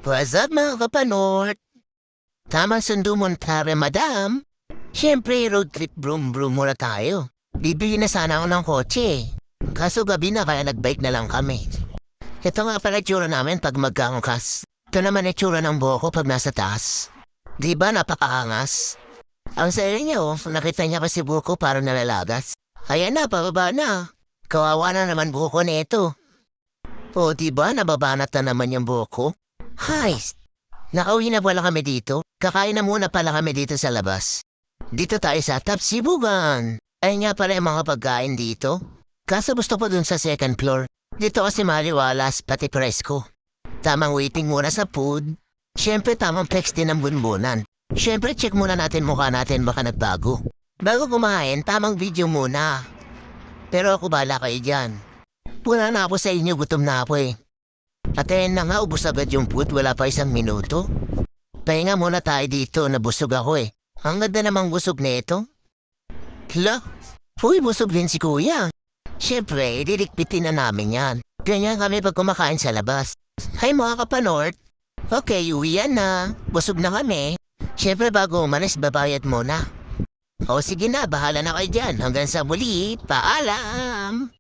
What's up mga kapanort? Tamang sundo mo tara madam. Siyempre road trip broom muna tayo. Bibili na sana ako ng kotse. Kaso gabi na kaya nagbike na lang kami. Ito nga pala itsura namin pag magkangkas. Ito naman itsura ng buhok ko pag nasa taas. Di ba napakaangas? Ang saya niya nakita niya kasi buhok ko parang nalalagas. Ayan na, pababa na. Kawawa na naman buhok ko nito. O diba nababanat na naman yung buhok ko? Hay! Nakauwi na pala kami dito. Kakain na muna pala kami dito sa labas. Dito tayo sa Tapsibugan. Ay nga pala yung mga pagkain dito. Kaso gusto ko dun sa second floor. Dito kasi maliwalas pati presko. Tamang waiting muna sa food. Siyempre tamang flex din ang bunbunan. Siyempre check muna natin mukha natin baka nagbago. Bago kumain, tamang video muna. Pero ako bala kayo dyan. Wala na ako sa inyo, gutom na ako eh. At ayun na nga, ubos agad yung food, wala pa isang minuto. Pahinga muna tayo dito, nabusog ako eh. Ang ganda namang busog na ito. Hala, uy, busog din si kuya. Siyempre, didikpitin na namin yan. Ganyan kami pag kumakain sa labas. Hay mga kapanort. Okay, uwian na. Busog na kami. Siyempre bago umalis, babayad muna. O sige na, bahala na kayo dyan. Hanggang sa muli, paalam!